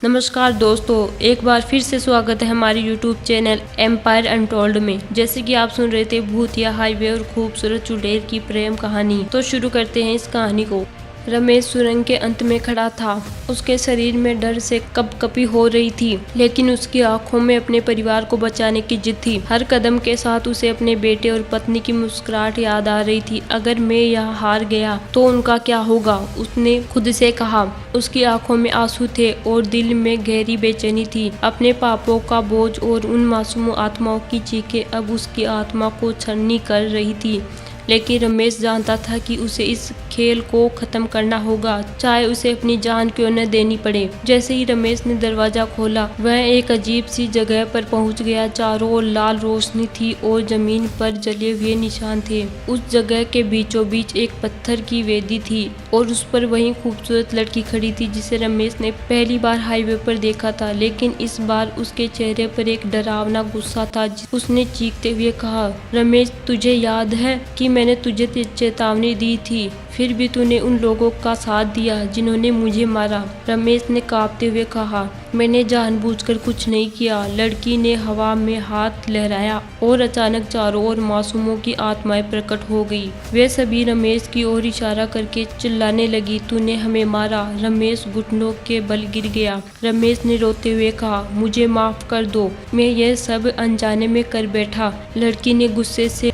नमस्कार दोस्तों, एक बार फिर से स्वागत है हमारे YouTube चैनल एम्पायर अनटोल्ड में। जैसे कि आप सुन रहे थे भूतिया हाईवे और खूबसूरत चुड़ैल की प्रेम कहानी, तो शुरू करते हैं इस कहानी को। रमेश सुरंग के अंत में खड़ा था। उसके शरीर में डर से कपकपी हो रही थी, लेकिन उसकी आंखों में अपने परिवार को बचाने की जिद थी। हर कदम के साथ उसे अपने बेटे और पत्नी की मुस्कुराहट याद आ रही थी। अगर मैं यहाँ हार गया तो उनका क्या होगा, उसने खुद से कहा। उसकी आंखों में आंसू थे और दिल में गहरी बेचैनी थी। अपने पापों का बोझ और उन मासूम आत्माओं की चीखें अब उसकी आत्मा को छलनी कर रही थी। लेकिन रमेश जानता था कि उसे इस खेल को खत्म करना होगा, चाहे उसे अपनी जान क्यों न देनी पड़े। जैसे ही रमेश ने दरवाजा खोला, वह एक अजीब सी जगह पर पहुंच गया। चारों ओर लाल रोशनी थी और जमीन पर जले हुए निशान थे। उस जगह के बीचों बीच एक पत्थर की वेदी थी और उस पर वही खूबसूरत लड़की खड़ी थी जिसे रमेश ने पहली बार हाईवे पर देखा था। लेकिन इस बार उसके चेहरे पर एक डरावना गुस्सा था। उसने चीखते हुए कहा, रमेश, तुझे याद है कि मैंने तुझे चेतावनी दी थी, फिर भी तूने उन लोगों का साथ दिया जिन्होंने मुझे मारा। रमेश ने कांपते हुए कहा, मैंने जानबूझकर कुछ नहीं किया। लड़की ने हवा में हाथ लहराया और अचानक चारों ओर मासूमों की आत्माएं प्रकट हो गई। वे सभी रमेश की ओर इशारा करके चिल्लाने लगी, तूने हमें मारा। रमेश घुटनों के बल गिर गया। रमेश ने रोते हुए कहा, मुझे माफ कर दो, मैं यह सब अनजाने में कर बैठा। लड़की ने गुस्से से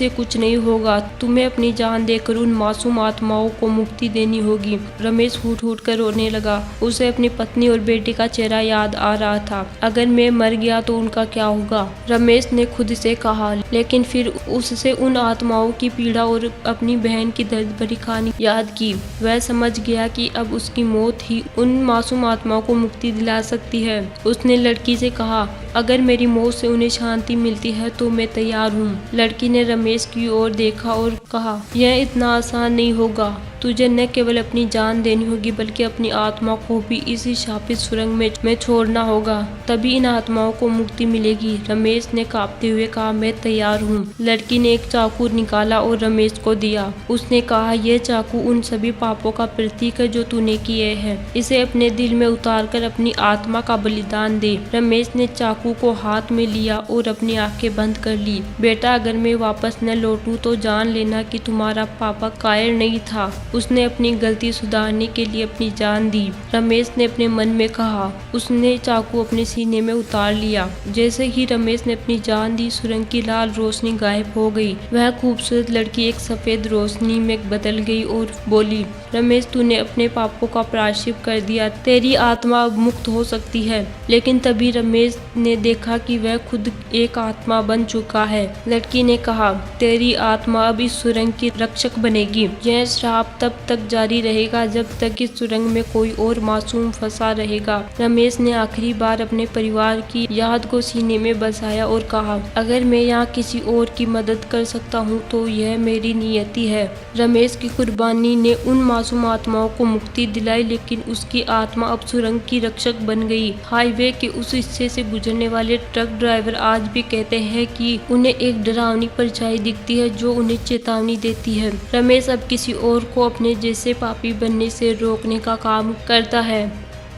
कुछ नहीं होगा, तुम्हें अपनी जान देकर उन मासूम आत्माओं को मुक्ति देनी होगी। रमेश फूट फूट कर रोने लगा। उसे अपनी पत्नी और बेटे का चेहरा याद आ रहा था। अगर मैं मर गया तो उनका क्या होगा, रमेश ने खुद से कहा। लेकिन फिर उससे उन आत्माओं की पीड़ा और अपनी बहन की दर्द भरी कहानी याद की। वह समझ गया कि अब उसकी मौत ही उन मासूम आत्माओं को मुक्ति दिला सकती है। उसने लड़की से कहा, अगर मेरी मौत से उन्हें शांति मिलती है तो मैं तैयार हूँ। लड़की ने रमेश की ओर देखा और कहा, यह इतना आसान नहीं होगा। तुझे न केवल अपनी जान देनी होगी बल्कि अपनी आत्मा को भी इसी शापित सुरंग में छोड़ना होगा, तभी इन आत्माओं को मुक्ति मिलेगी। रमेश ने कांपते हुए कहा, मैं तैयार हूँ। लड़की ने एक चाकू निकाला और रमेश को दिया। उसने कहा, यह चाकू उन सभी पापों का प्रतीक है जो तूने किए हैं। इसे अपने दिल में उतार कर अपनी आत्मा का बलिदान दे। रमेश ने चाकू को हाथ में लिया और अपनी आंखें बंद कर ली। बेटा, अगर मैं वापस न लौटूं तो जान लेना कि तुम्हारा पापा कायर नहीं था। उसने अपनी गलती सुधारने के लिए अपनी जान दी। रमेश ने अपने मन में कहा। उसने चाकू अपने सीने में उतार लिया। जैसे ही रमेश ने अपनी जान दी, सुरंग की लाल रोशनी गायब हो गई। वह खूबसूरत लड़की एक सफेद रोशनी में बदल गई और बोली, रमेश, तूने अपने पापों का प्रायश्चित कर दिया, तेरी आत्मा अब मुक्त हो सकती है। लेकिन तभी रमेश ने देखा कि वह खुद एक आत्मा बन चुका है। लड़की ने कहा, तेरी आत्मा अब इस सुरंग की रक्षक बनेगी। यह श्राप तब तक जारी रहेगा जब तक इस सुरंग में कोई और मासूम फंसा रहेगा। रमेश ने आखिरी बार अपने परिवार की याद को सीने में बसाया और कहा, अगर मैं यहाँ किसी और की मदद कर सकता हूँ तो यह मेरी नियति है। रमेश की कुर्बानी ने उन मासूम आत्माओं को मुक्ति दिलाई, लेकिन उसकी आत्मा अब सुरंग की रक्षक बन गई। हाईवे के उस हिस्से से गुजरने वाले ट्रक ड्राइवर आज भी कहते हैं कि उन्हें एक डरावनी परछाई दिखती है जो उन्हें चेतावनी देती है। रमेश अब किसी और को अपने जैसे पापी बनने से रोकने का काम करता है।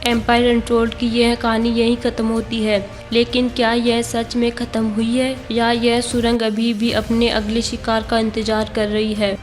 एम्पायर अनटोल्ड की यह कहानी यहीं खत्म होती है, लेकिन क्या यह सच में खत्म हुई है या यह सुरंग अभी भी अपने अगले शिकार का इंतजार कर रही है?